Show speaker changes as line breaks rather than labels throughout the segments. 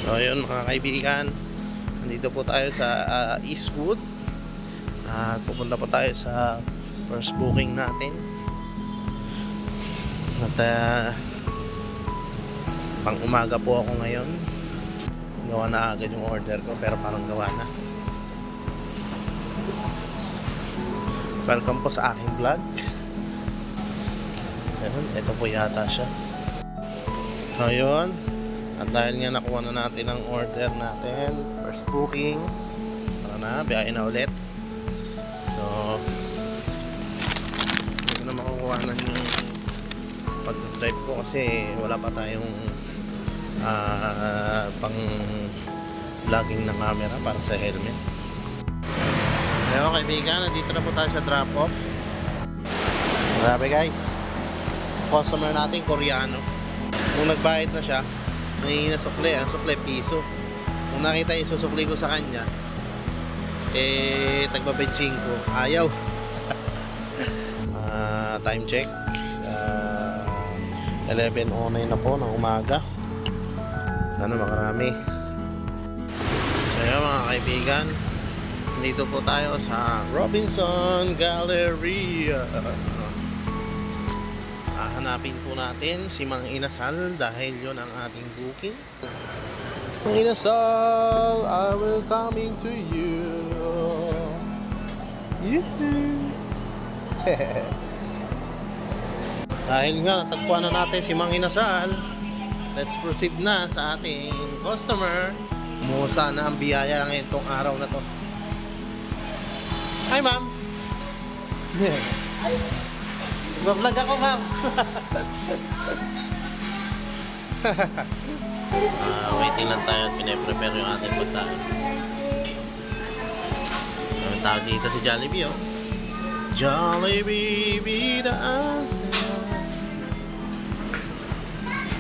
So yun mga kaibigan, nandito po tayo sa Eastwood at pupunta po tayo sa first booking natin at pang umaga po ako ngayon. Gawa na agad yung order ko pero parang gawa na. Welcome po sa aking vlog. Ayun, ito po yata siya. So yun, at dahil nga nakuha na natin ang order natin, first booking, tara na, biyahe na ulit. So hindi ko na makukuha na yung pag-drive ko kasi wala pa tayong pang vlogging ng camera para sa helmet. Ayun kaibigan, nandito na po tayo sa drop off. Grabe guys, customer natin Koreano. Kung nagbayad na siya, may nasukli, ang sukli piso. Kung nakita yung susukli ko sa kanya, tagbabenching ko, ayaw. Time check, 11:09 na po ng umaga. Sana makarami. So yun mga kaibigan, dito po tayo sa Robinson Galleria. Hanapin po natin si Mang Inasal dahil yun ang ating booking. Mang Inasal, I will coming to you. Dahil nga natagpuan na natin si Mang Inasal, let's proceed na sa ating customer. Musa na ang biyaya ng itong araw na to. Hi ma'am. Mag-vlog ako ma'am. Waiting lang tayo at pinaprepare yung ating pagkain. Ang tawag dito si Jollibee oh. Jollibee be the answer.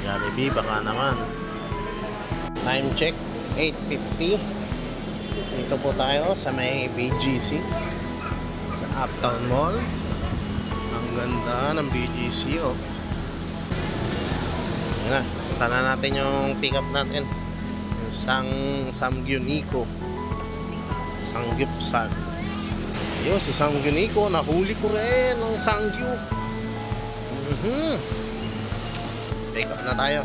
Jollibee baka naman. Time check 8:50. Dito po tayo sa may BGC sa Uptown Mall. Ang ganda ng BGC oh. Yan na, punta na natin yung pick up natin, yung Samgyuniko Samgyupsal. Yun si Samgyuniko, nahuli ko rin ng Samgyu. Pick up na tayo.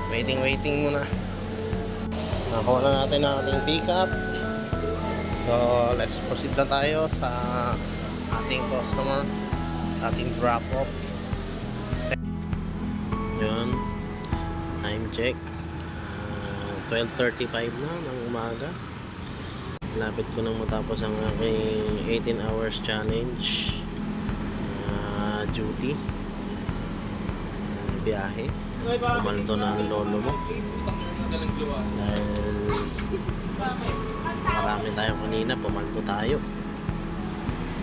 Waiting muna. Nakuha na natin ang ating pick up. So let's proceed na tayo sa ating customer, ating drop off. Yun, time check 12:35 na ng umaga. Lapit ko nang matapos ang aking 18 hours challenge duty, biyahe. Pumaldo na ang lolo mo dahil marami tayo kanina, pumaldo tayo,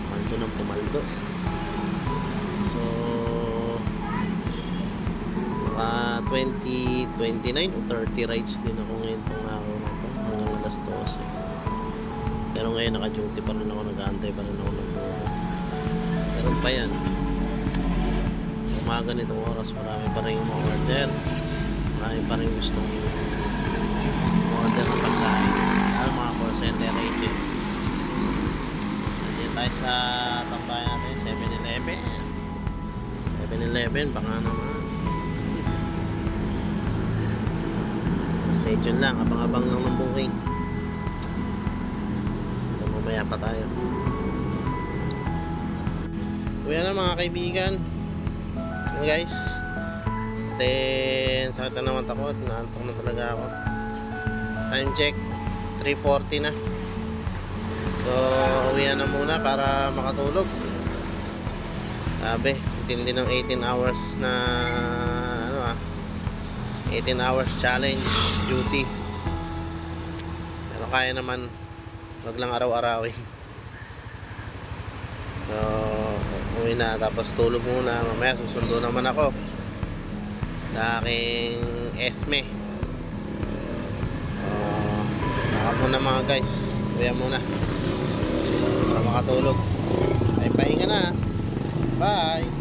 pumaldo ng pumaldo. So 20, 29 o 30 rides din ako ngayon tong araw na to hanggang alas 12. Pero ngayon naka-duty pa rin ako, nag-aantay pa rin ako ng buo. Meron pa yan. Umaga nitong oras, marami pa rin yung order. Marami pa rin gustong order ng pagkain. Ano mga call center agent. Nandiyan tayo sa tambayan natin, 7-Eleven. 7-Eleven, baka naman. Stay tuned lang, abang-abang lang ng booking. Mamaya pa tayo. Kuya na mga kaibigan. Yun guys. Then sakit na naman ako at naantok na talaga ako. Time check 3:40 na. So uwi na muna para makatulog. Sabi, intindi ng 18 hours na 18 hours challenge duty. Pero kaya naman, wag lang araw-arawin. So uwi na, tapos tulog muna. Mamaya susundo naman ako sa aking Esme. Baka muna mga guys, uwi muna para makatulog. Ay pahinga na. Bye.